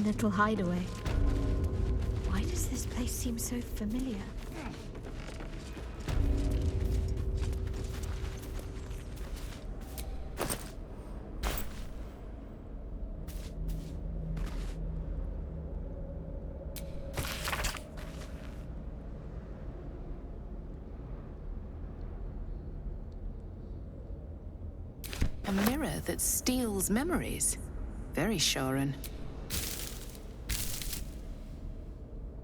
little hideaway. Why does this place seem so familiar? A mirror that steals memories. Very Sharan.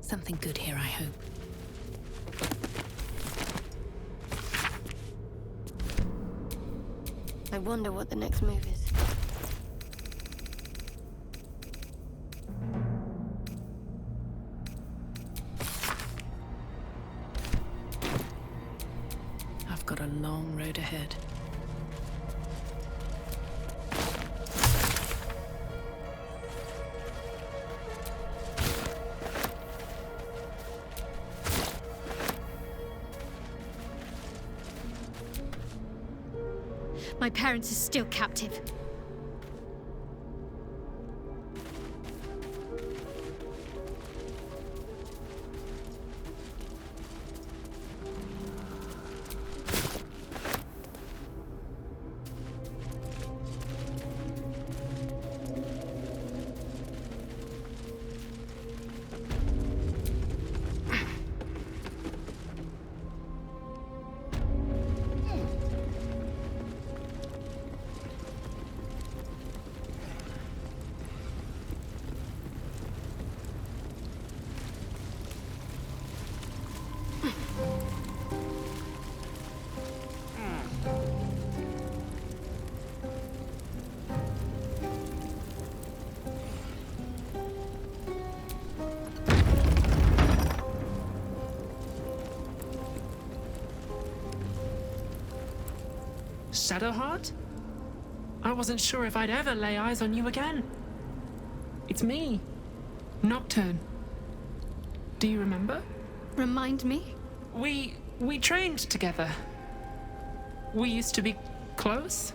Something good here, I hope. I wonder what the next move is. I've got a long road ahead. My parents are still captive. Shadowheart? I wasn't sure if I'd ever lay eyes on you again. It's me, Nocturne. Do you remember? Remind me? We trained together. We used to be close.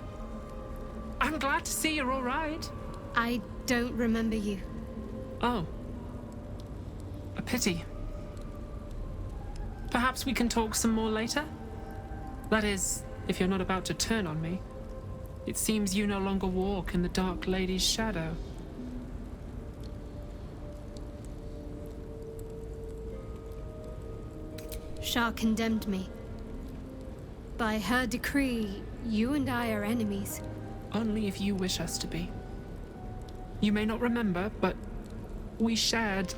I'm glad to see you're all right. I don't remember you. Oh. A pity. Perhaps we can talk some more later? That is, if you're not about to turn on me. It seems you no longer walk in the Dark Lady's shadow. Shah condemned me. By her decree, you and I are enemies. Only if you wish us to be. You may not remember, but we shared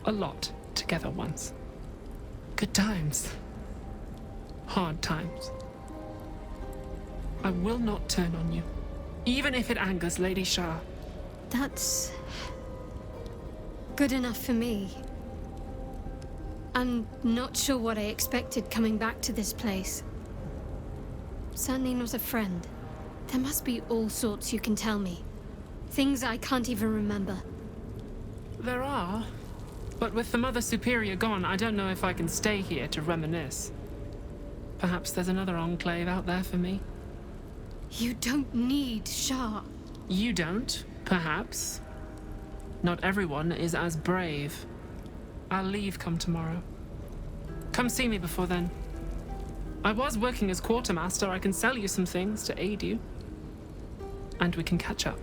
a lot together once. Good times. Hard times. I will not turn on you, even if it angers Lady Shah. That's good enough for me. I'm not sure what I expected coming back to this place. Certainly not a friend. There must be all sorts you can tell me. Things I can't even remember. There are, but with the Mother Superior gone, I don't know if I can stay here to reminisce. Perhaps there's another enclave out there for me. You don't need Shah. You don't, perhaps. Not everyone is as brave. I'll leave come tomorrow. Come see me before then. I was working as quartermaster. I can sell you some things to aid you. And we can catch up.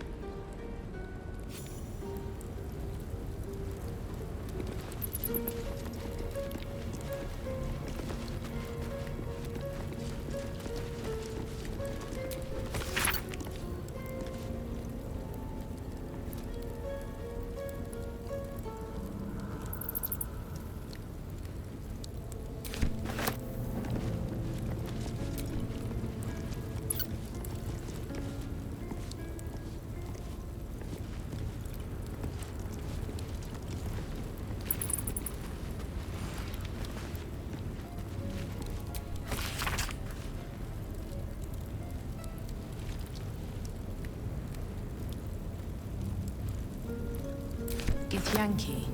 Yankee.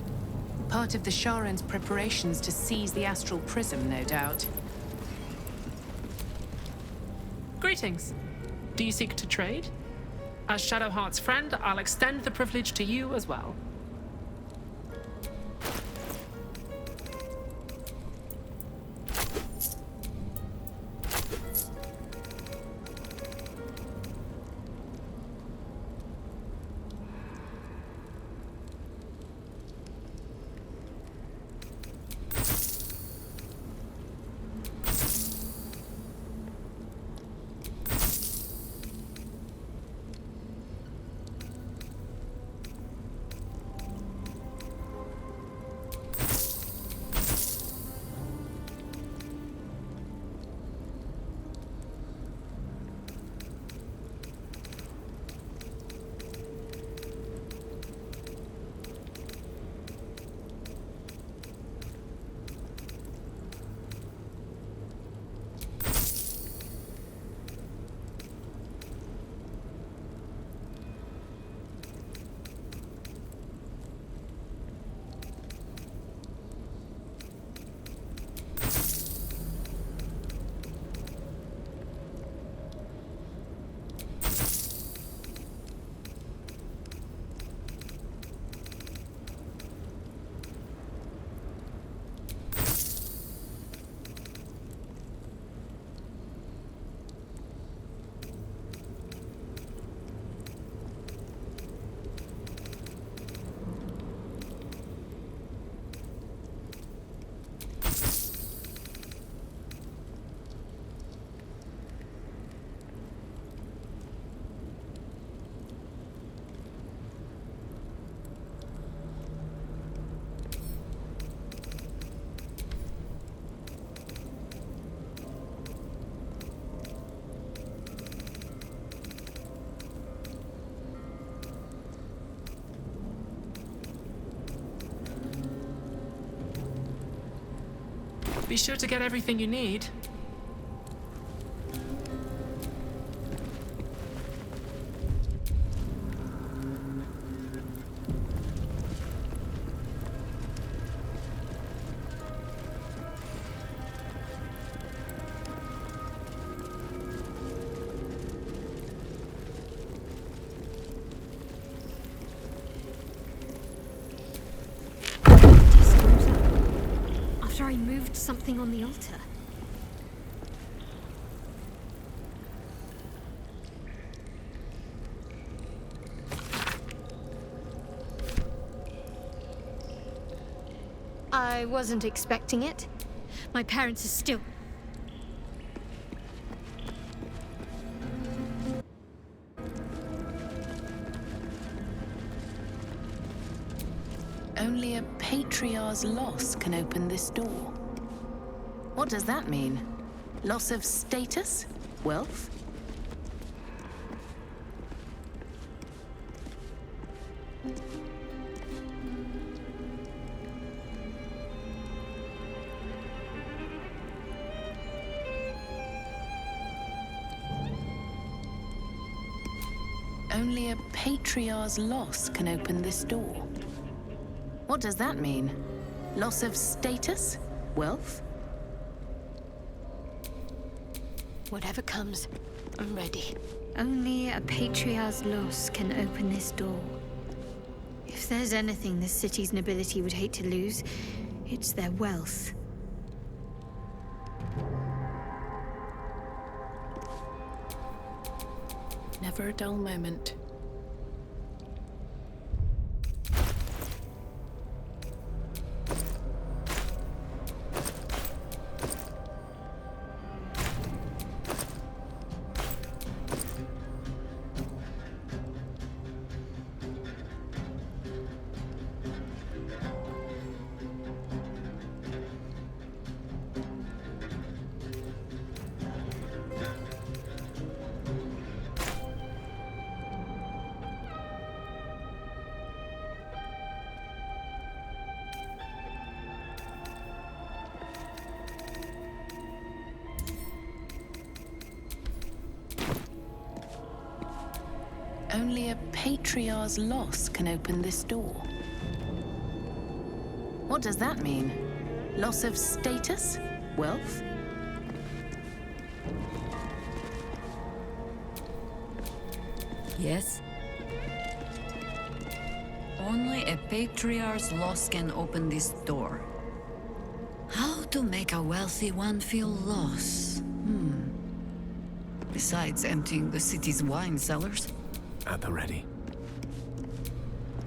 Part of the Sharan's preparations to seize the astral prism, no doubt. Greetings. Do you seek to trade? As Shadowheart's friend, I'll extend the privilege to you as well. Be sure to get everything you need. After I moved something on the altar. I wasn't expecting it. My parents are still... Only a patriarch's loss can open this door. What does that mean? Loss of status? Wealth? Only a patriarch's loss can open this door. What does that mean? Loss of status? Wealth? Whatever comes, I'm ready. Only a patriarch's loss can open this door. If there's anything this city's nobility would hate to lose, it's their wealth. Never a dull moment. Only a patriarch's loss can open this door. What does that mean? Loss of status? Wealth? Yes? Only a patriarch's loss can open this door. How to make a wealthy one feel lost? Besides emptying the city's wine cellars. At the ready.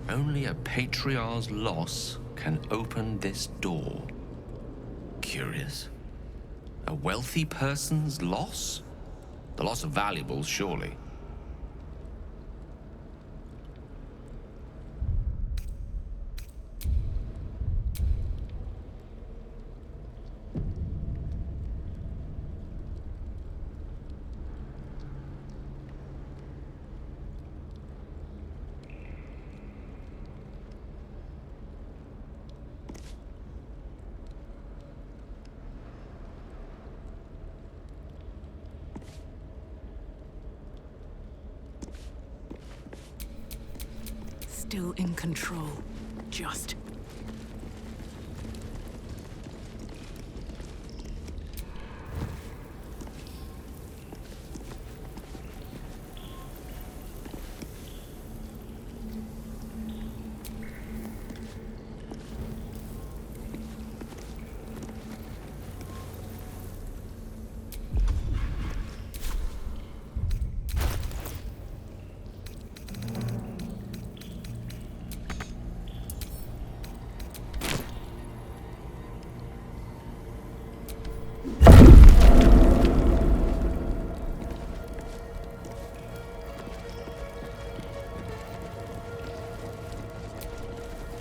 Only a patriarch's loss can open this door. Curious. A wealthy person's loss? The loss of valuables, surely. Still in control. Just.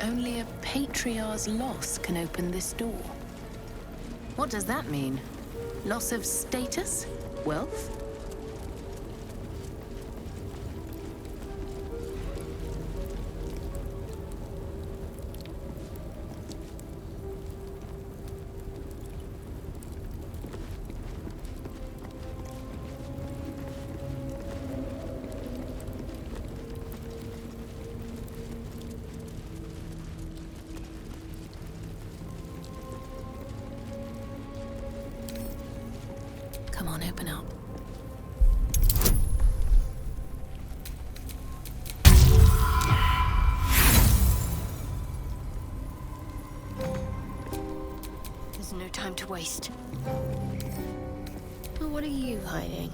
Only a patriarch's loss can open this door. What does that mean? Loss of status? Wealth? Come on, open up. There's no time to waste. Well, what are you Hiding.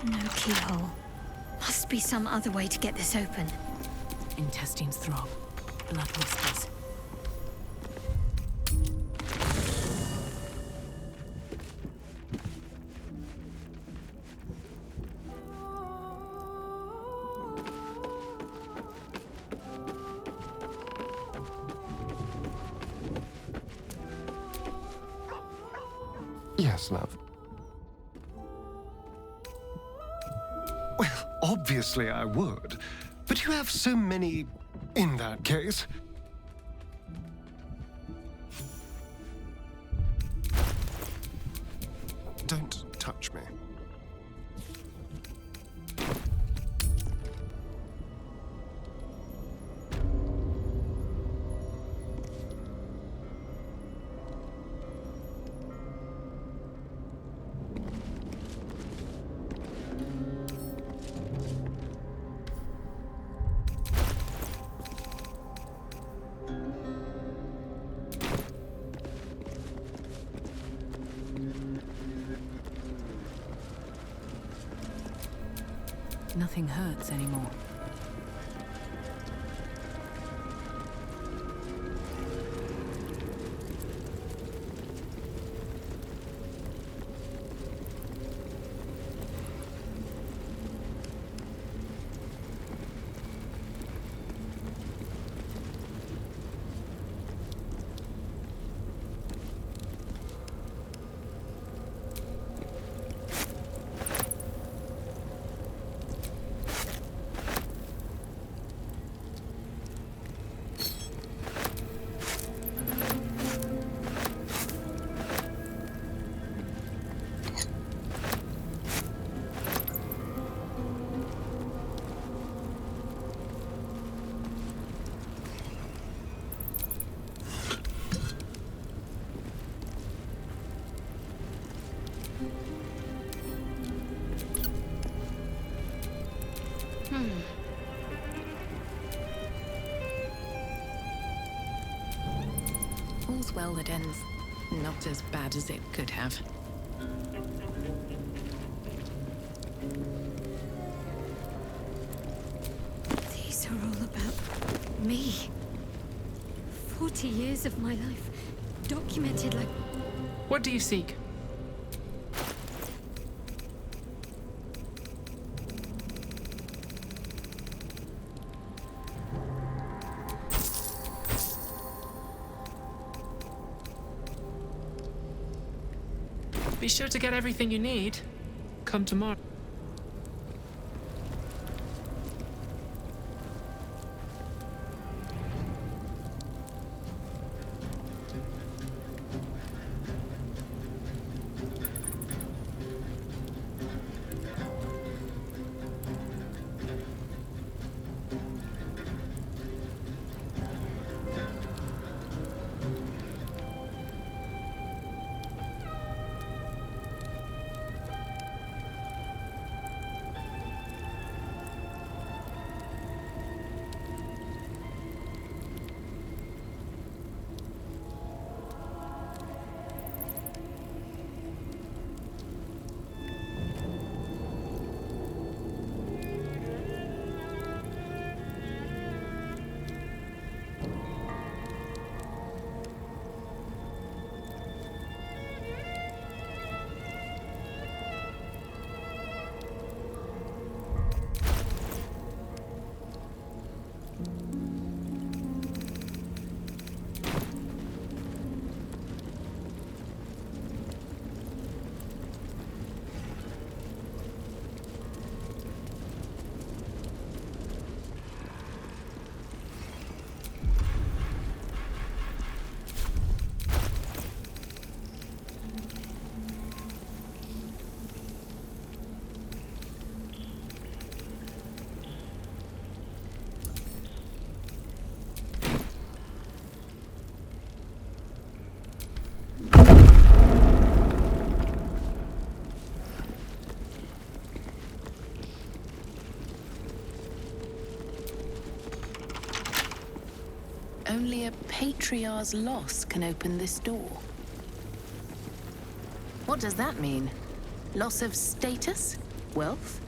No keyhole. Must be some other way to get this open. Intestines throb. Blood whispers. Yes, love. Well, obviously I would. But you have so many in that case. Don't touch me. Nothing hurts anymore. All's well that ends not as bad as it could have. These are all about me. 40 years of my life, documented like... What do you seek? Be sure to get everything you need. Come tomorrow. Only a patriarch's loss can open this door. What does that mean? Loss of status? Wealth?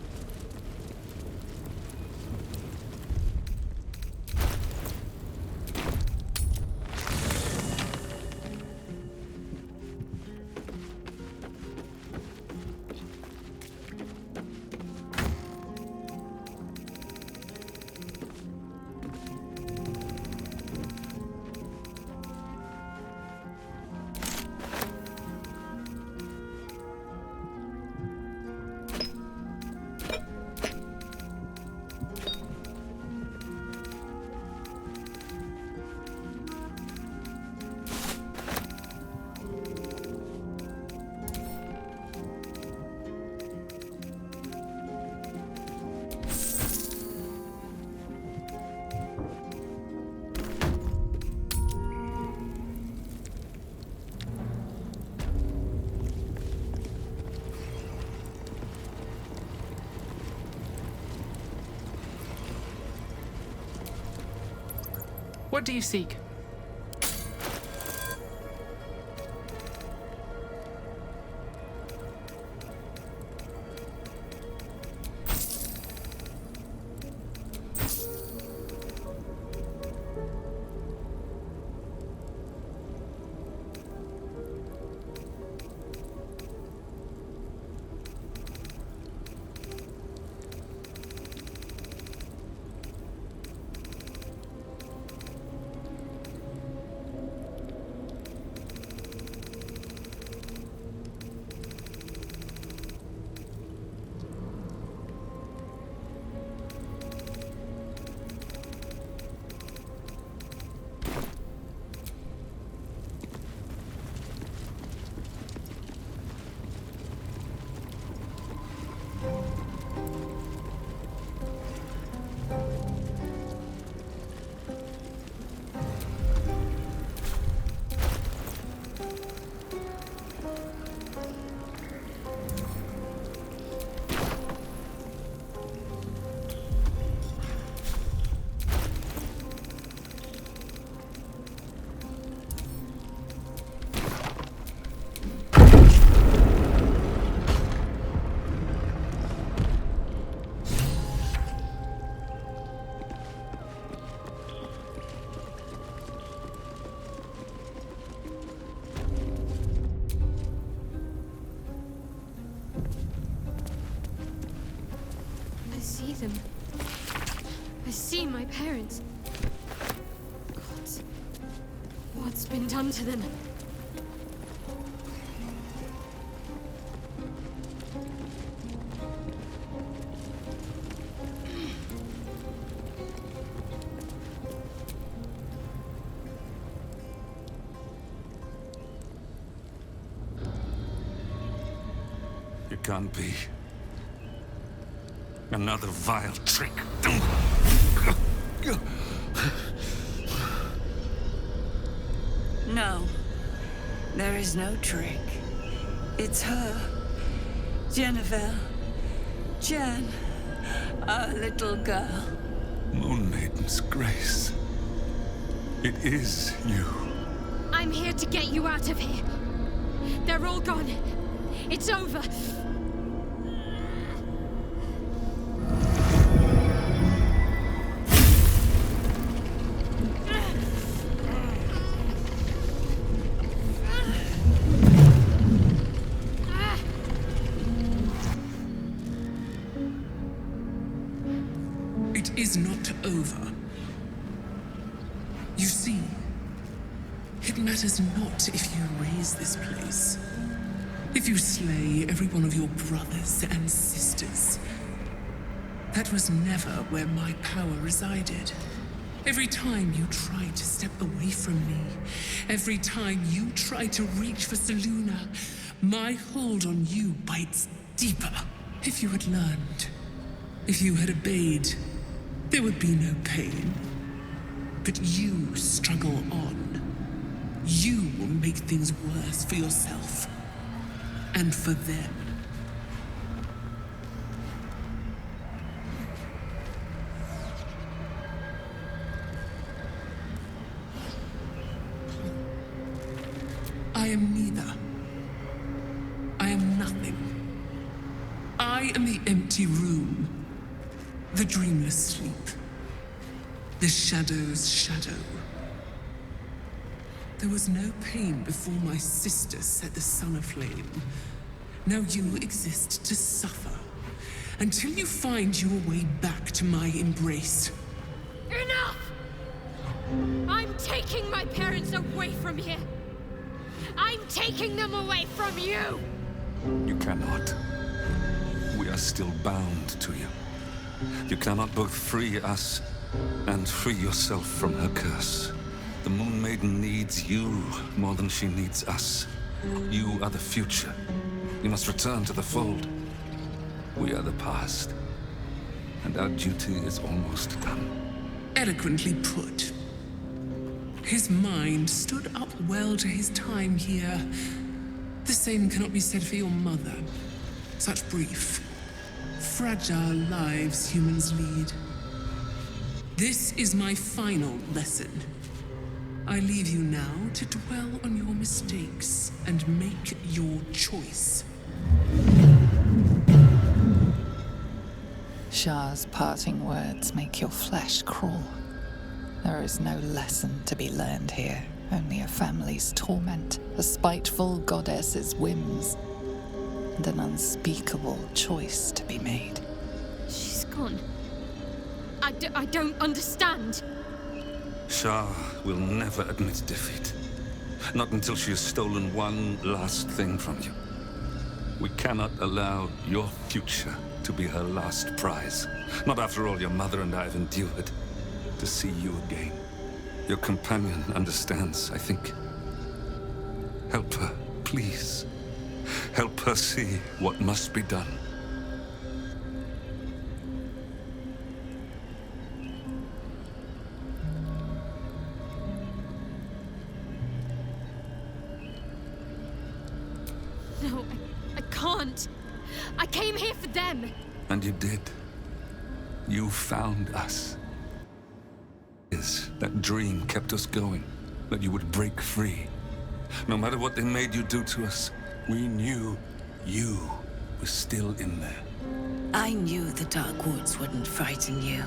What do you seek? What's been done to them? It can't be. Another vile trick. No. There is no trick. It's her. Jennifer. Jen. Our little girl. Moon Maiden's grace. It is you. I'm here to get you out of here. They're all gone. It's over. It is not over. You see, it matters not if you raise this place. If you slay every one of your brothers and sisters. That was never where my power resided. Every time you tried to step away from me, every time you tried to reach for Selûne, my hold on you bites deeper. If you had learned, if you had obeyed, there would be no pain. But you struggle on. You will make things worse for yourself. And for them. I am neither. I am nothing. I am the empty room. The dreamless sleep. The shadow's shadow. There was no pain before my sister set the sun aflame. Now you exist to suffer. Until you find your way back to my embrace. Enough! I'm taking my parents away from here. I'm taking them away from you! You cannot. We are still bound to you. You cannot both free us and free yourself from her curse. The Moon Maiden needs you more than she needs us. You are the future. You must return to the fold. We are the past. And our duty is almost done. Eloquently put. His mind stood up well to his time here. The same cannot be said for your mother. Such brief, fragile lives humans lead. This is my final lesson. I leave you now to dwell on your mistakes and make your choice. Shah's parting words make your flesh crawl. There is no lesson to be learned here, only a family's torment, a spiteful goddess's whims, and an unspeakable choice to be made. She's gone. I don't understand. Shah will never admit defeat. Not until she has stolen one last thing from you. We cannot allow your future to be her last prize. Not after all your mother and I have endured. To see you again. Your companion understands, I think. Help her, please. Help her see what must be done. No, I can't. I came here for them. And you did. You found us. That dream kept us going, that you would break free. No matter what they made you do to us, we knew you were still in there. I knew the Dark Woods wouldn't frighten you.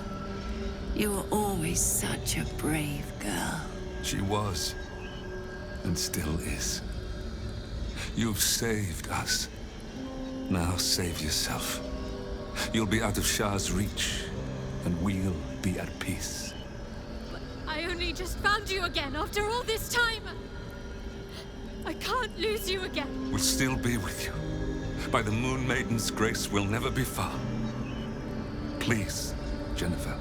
You were always such a brave girl. She was, and still is. You've saved us. Now save yourself. You'll be out of Shah's reach, and we'll be at peace. I only just found you again after all this time. I can't lose you again. We'll still be with you. By the Moon Maiden's grace, we'll never be far. Please, Jennifer.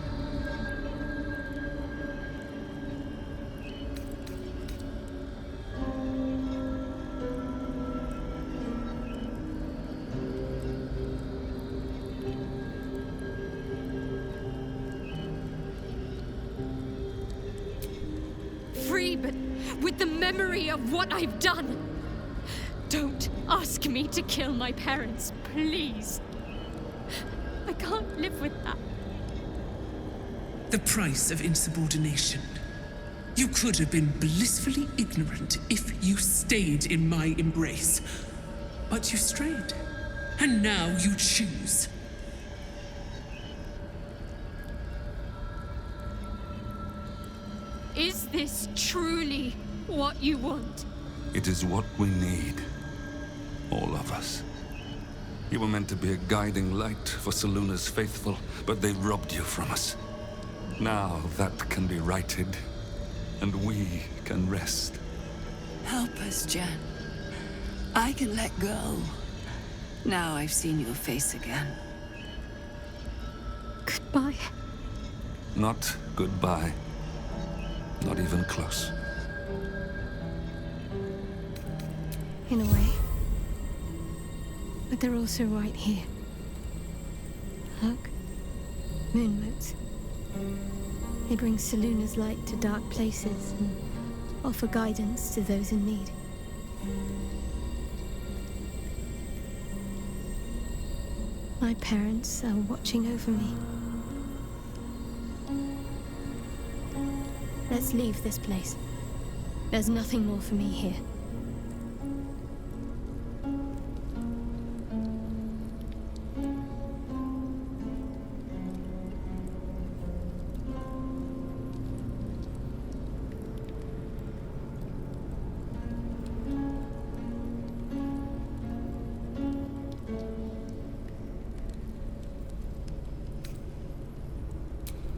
Free, but with the memory of what I've done. Don't ask me to kill my parents, please. I can't live with that. The price of insubordination. You could have been blissfully ignorant if you stayed in my embrace. But you strayed. And now you choose. Is this truly what you want? It is what we need. All of us. You were meant to be a guiding light for Seluna's faithful, but they robbed you from us. Now that can be righted, and we can rest. Help us, Jen. I can let go. Now I've seen your face again. Goodbye. Not goodbye. Not even close. In a way. But they're also right here. Look. Moonmotes. They bring Seluna's light to dark places and offer guidance to those in need. My parents are watching over me. Let's leave this place. There's nothing more for me here.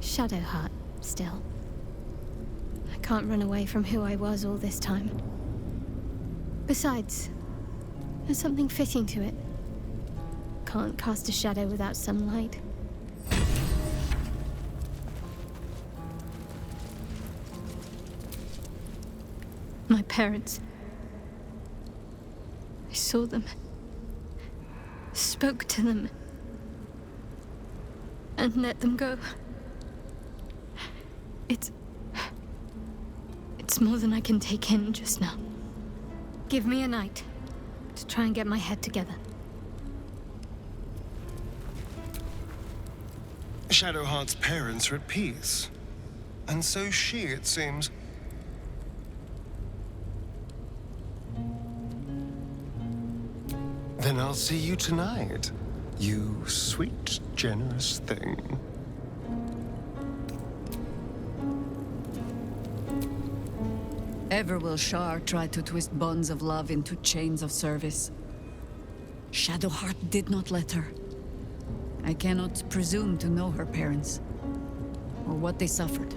Shadowheart, still. I can't run away from who I was all this time. Besides, there's something fitting to it. Can't cast a shadow without some light. My parents. I saw them. Spoke to them. And let them go. It's more than I can take in just now. Give me a night to try and get my head together. Shadowheart's parents are at peace. And so she, it seems. Then I'll see you tonight. You sweet, generous thing. Ever will Shar try to twist bonds of love into chains of service. Shadowheart did not let her. I cannot presume to know her parents, or what they suffered.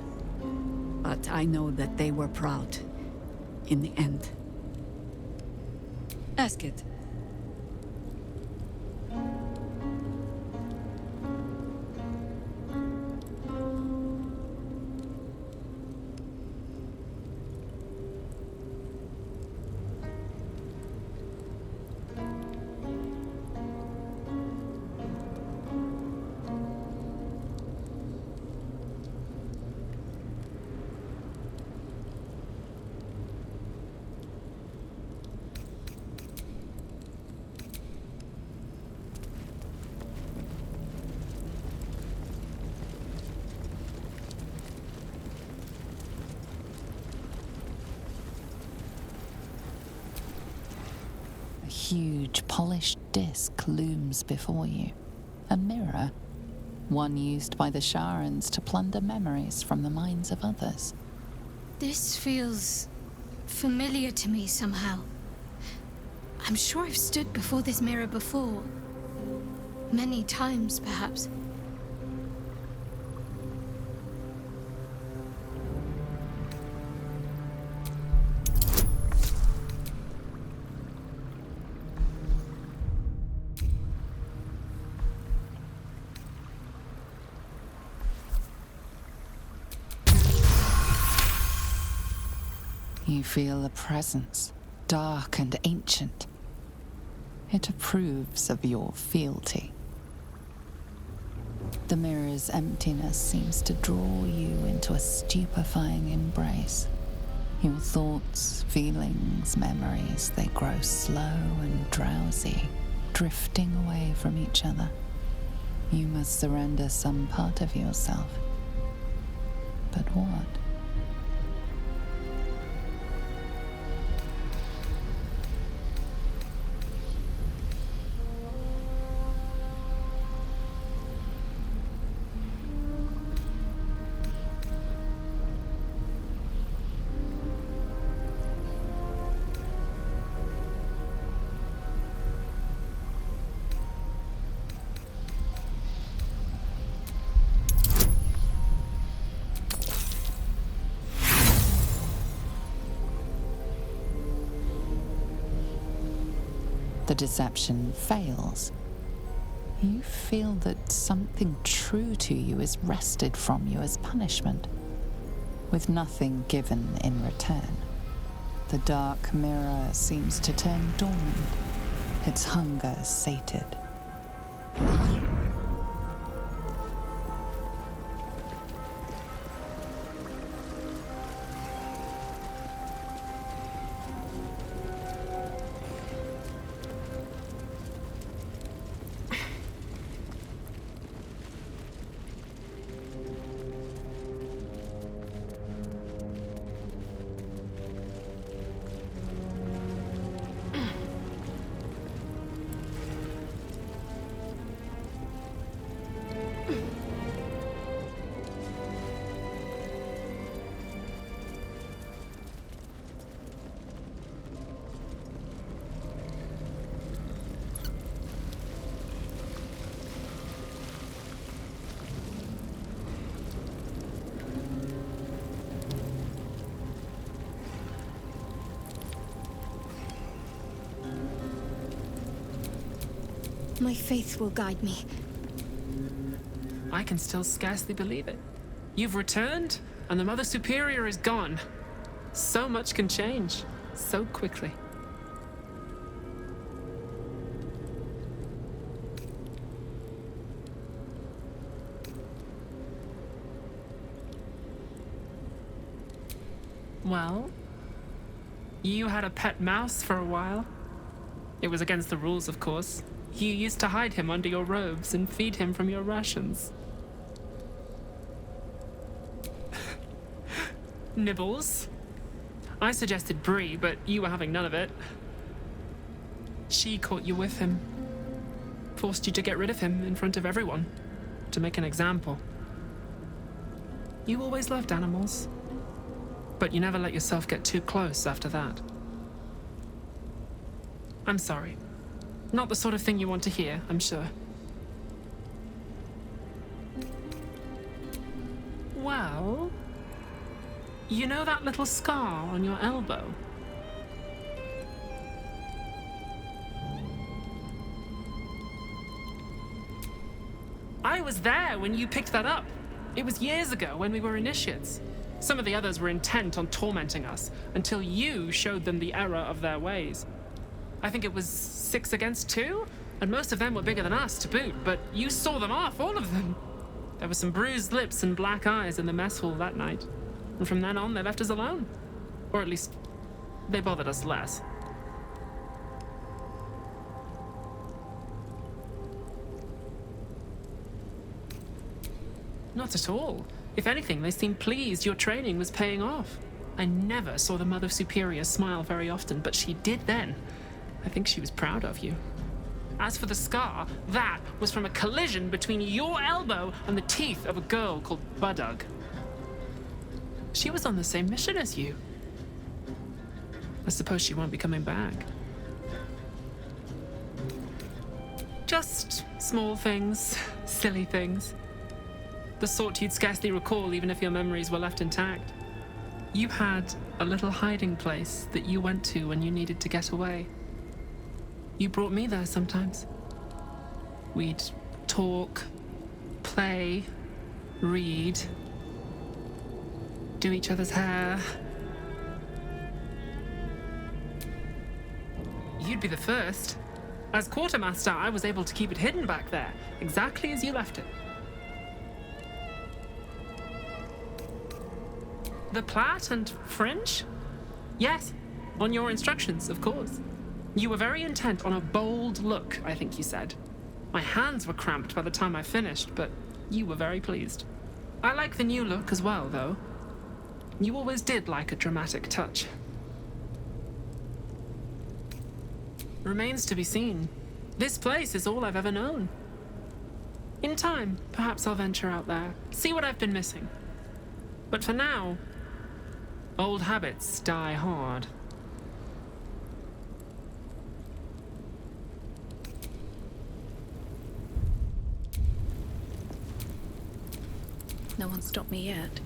But I know that they were proud, in the end. Ask it. A huge, polished disc looms before you. A mirror, one used by the Sharans to plunder memories from the minds of others. This feels familiar to me somehow. I'm sure I've stood before this mirror before. Many times, perhaps. You feel a presence, dark and ancient. It approves of your fealty. The mirror's emptiness seems to draw you into a stupefying embrace. Your thoughts, feelings, memories, they grow slow and drowsy, drifting away from each other. You must surrender some part of yourself. But what? The deception fails. You feel that something true to you is wrested from you as punishment, with nothing given in return. The dark mirror seems to turn dormant, its hunger sated. My faith will guide me. I can still scarcely believe it. You've returned, and the Mother Superior is gone. So much can change, so quickly. Well, you had a pet mouse for a while. It was against the rules, of course. You used to hide him under your robes and feed him from your rations. Nibbles. I suggested Bree, but you were having none of it. She caught you with him. Forced you to get rid of him in front of everyone. To make an example. You always loved animals. But you never let yourself get too close after that. I'm sorry. Not the sort of thing you want to hear, I'm sure. Well, you know that little scar on your elbow? I was there when you picked that up. It was years ago when we were initiates. Some of the others were intent on tormenting us until you showed them the error of their ways. I think it was 6 against 2, and most of them were bigger than us to boot, but you saw them off, all of them. There were some bruised lips and black eyes in the mess hall that night, and from then on they left us alone. Or at least, they bothered us less. Not at all. If anything, they seemed pleased your training was paying off. I never saw the Mother Superior smile very often, but she did then. I think she was proud of you. As for the scar, that was from a collision between your elbow and the teeth of a girl called Baldur. She was on the same mission as you. I suppose she won't be coming back. Just small things, silly things. The sort you'd scarcely recall even if your memories were left intact. You had a little hiding place that you went to when you needed to get away. You brought me there sometimes. We'd talk, play, read, do each other's hair. you'd be the first. As quartermaster, I was able to keep it hidden back there, exactly as you left it. The plait and fringe? Yes, on your instructions, of course. You were very intent on a bold look, I think you said. My hands were cramped by the time I finished, but you were very pleased. I like the new look as well, though. You always did like a dramatic touch. Remains to be seen. This place is all I've ever known. In time, perhaps I'll venture out there, see what I've been missing. But for now, old habits die hard. No one stopped me yet.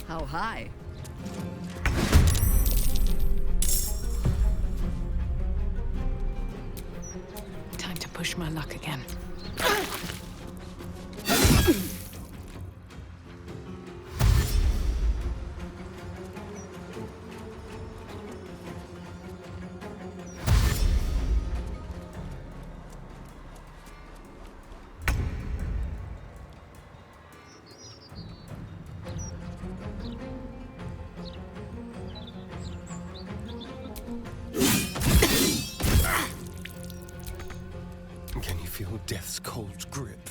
How high? Time to push my luck again. Can you feel death's cold grip?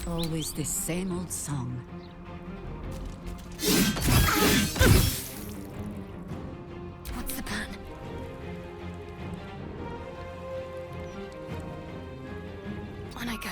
Always this same old song. What's the plan? On I go.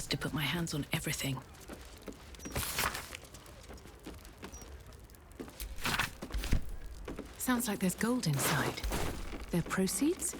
has to put my hands on everything. Sounds like there's gold inside. Their proceeds?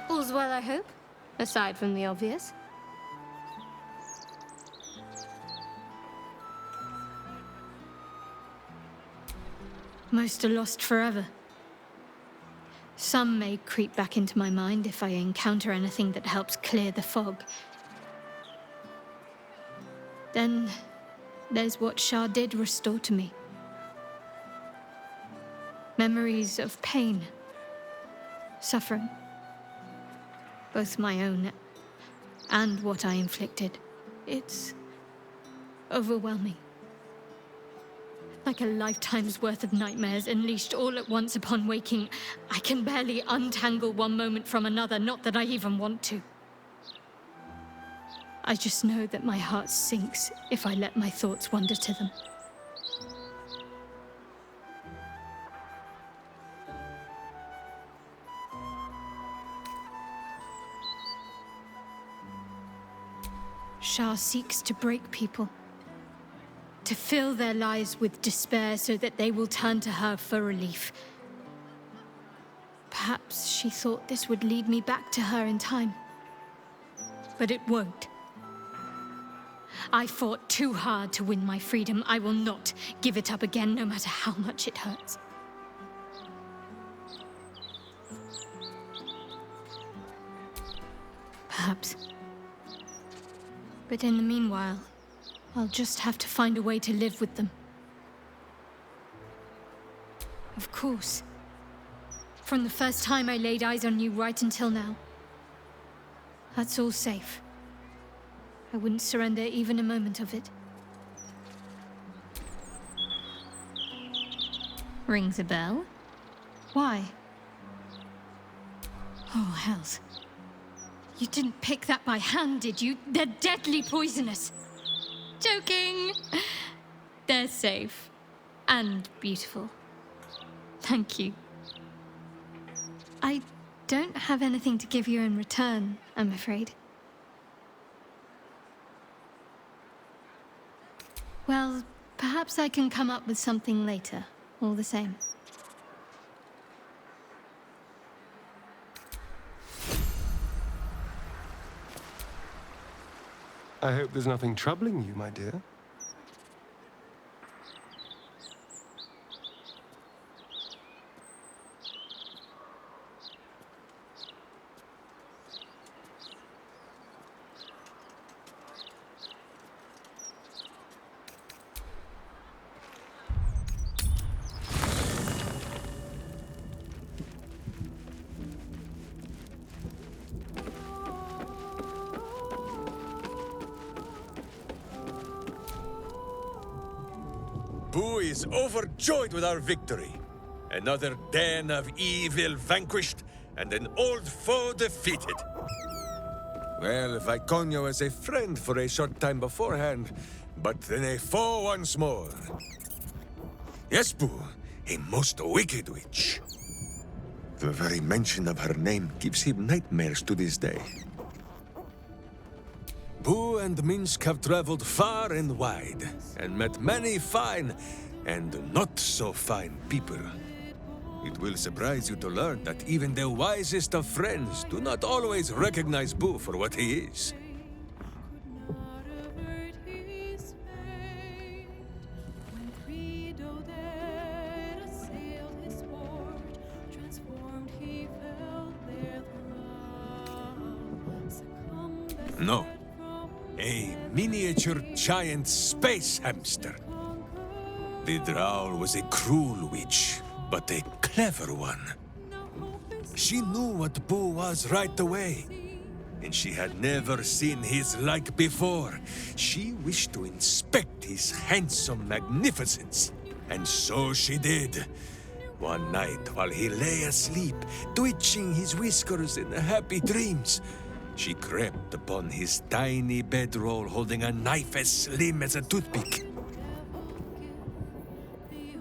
All's well, I hope, aside from the obvious. Most are lost forever. Some may creep back into my mind if I encounter anything that helps clear the fog. Then there's what Shah did restore to me. Memories of pain, suffering. Both my own and what I inflicted. It's overwhelming. Like a lifetime's worth of nightmares unleashed all at once upon waking. I can barely untangle one moment from another, not that I even want to. I just know that my heart sinks if I let my thoughts wander to them. Shah seeks to break people, to fill their lives with despair so that they will turn to her for relief. Perhaps she thought this would lead me back to her in time, but it won't. I fought too hard to win my freedom. I will not give it up again, no matter how much it hurts. Perhaps. But in the meanwhile, I'll just have to find a way to live with them. Of course. From the first time I laid eyes on you right until now. That's all safe. I wouldn't surrender even a moment of it. Rings a bell? Why? Oh, hells. You didn't pick that by hand, did you? They're deadly poisonous. Joking. They're safe. And beautiful. Thank you. I don't have anything to give you in return, I'm afraid. Well, perhaps I can come up with something later, all the same. I hope there's nothing troubling you, my dear. Boo is overjoyed with our victory. Another den of evil vanquished, and an old foe defeated. Well, Viconio was a friend for a short time beforehand, but then a foe once more. Yes, Boo, a most wicked witch. The very mention of her name gives him nightmares to this day. Boo and Minsk have traveled far and wide, and met many fine and not so fine people. It will surprise you to learn that even the wisest of friends do not always recognize Boo for what he is. No. A miniature giant space hamster. The Drow was a cruel witch, but a clever one. She knew what Boo was right away, and she had never seen his like before. She wished to inspect his handsome magnificence, and so she did. One night, while he lay asleep, twitching his whiskers in happy dreams, she crept upon his tiny bedroll holding a knife as slim as a toothpick.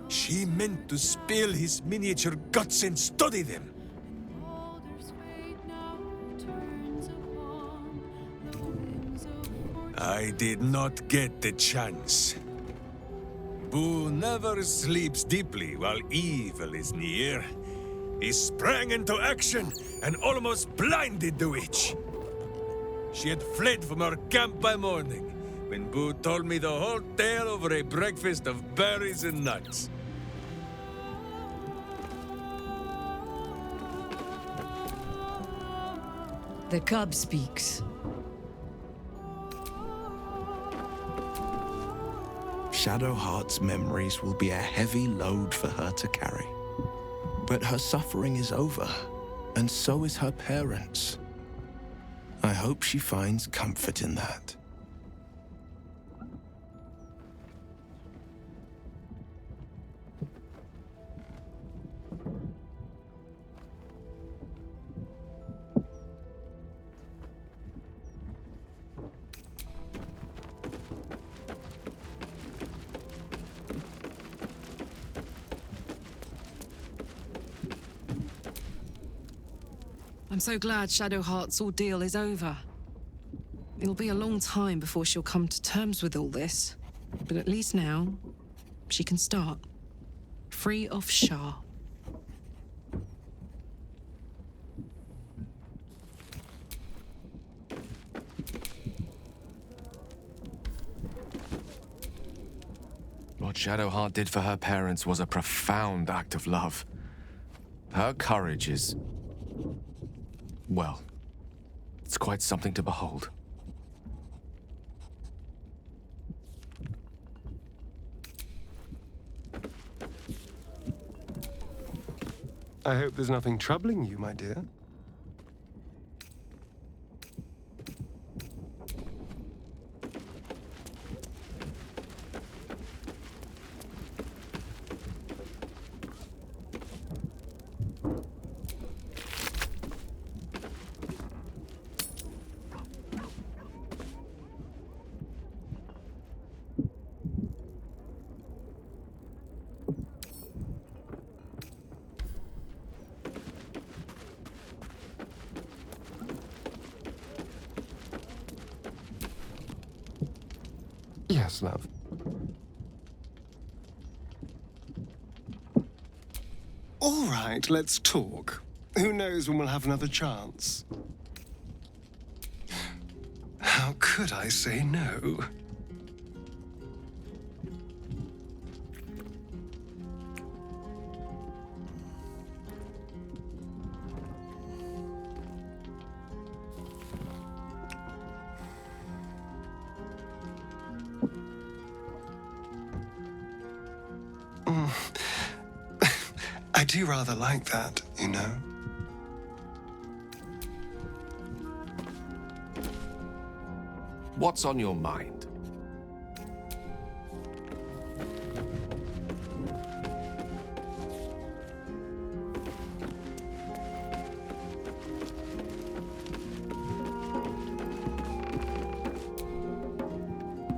She meant to spill his miniature guts and study them. I did not get the chance. Boo never sleeps deeply while evil is near. He sprang into action and almost blinded the witch. She had fled from our camp by morning, when Boo told me the whole tale over a breakfast of berries and nuts. The cub speaks. Shadowheart's memories will be a heavy load for her to carry. But her suffering is over, and so is her parents'. I hope she finds comfort in that. I'm so glad Shadowheart's ordeal is over. It'll be a long time before she'll come to terms with all this, but at least now, she can start. Free of Shah. What Shadowheart did for her parents was a profound act of love. Her courage is... well, it's quite something to behold. I hope there's nothing troubling you, my dear. Yes, love. All right, let's talk. Who knows when we'll have another chance? How could I say no? I do rather like that, you know. What's on your mind?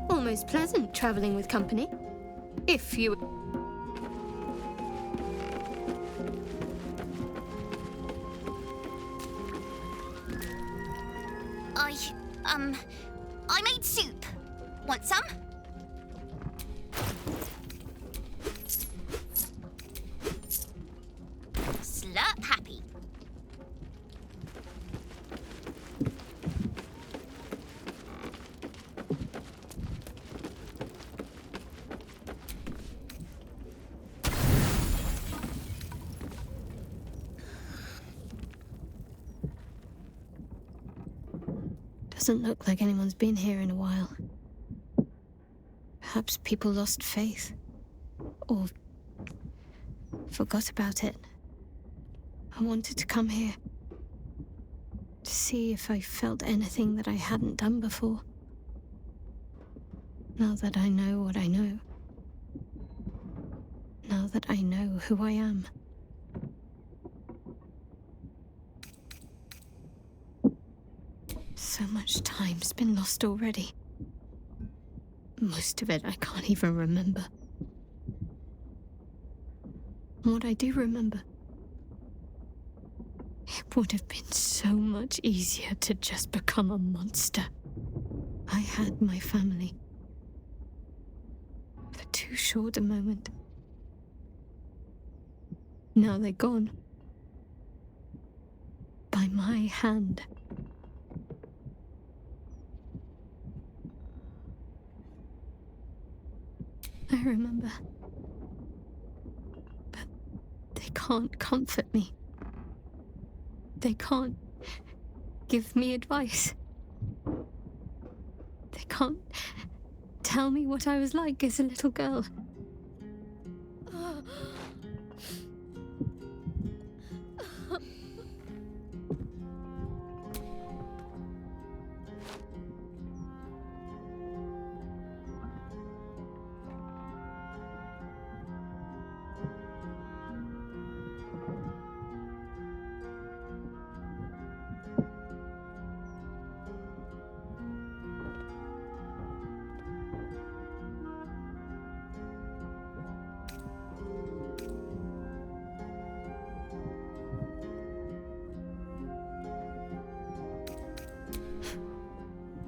Almost pleasant traveling with company. If you... I made soup. Want some? Doesn't look like anyone's been here in a while. Perhaps people lost faith. Or forgot about it. I wanted to come here. To see if I felt anything that I hadn't done before. Now that I know what I know. Now that I know who I am. So much time's been lost already. Most of it I can't even remember. And what I do remember, it would have been so much easier to just become a monster. I had my family. For too short a moment. Now they're gone. By my hand. I remember. But they can't comfort me. They can't give me advice. They can't tell me what I was like as a little girl.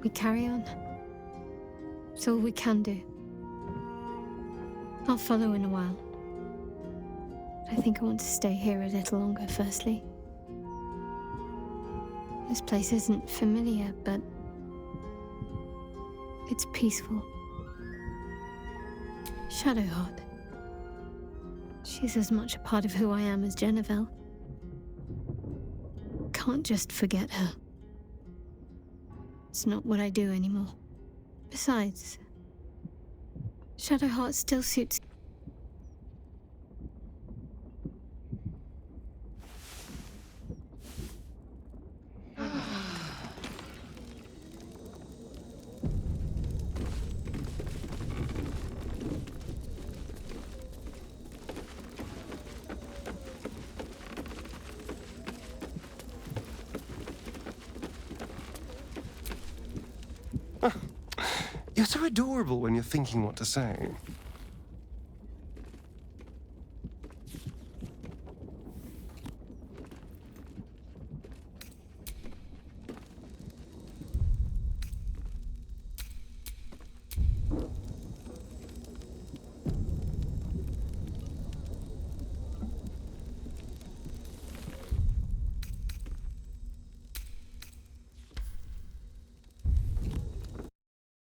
We carry on. It's all we can do. I'll follow in a while. I think I want to stay here a little longer, firstly. This place isn't familiar, but it's peaceful. Shadowheart. She's as much a part of who I am as Jennifer. Can't just forget her. It's not what I do anymore. Besides, Shadowheart still suits. You're so adorable when you're thinking what to say.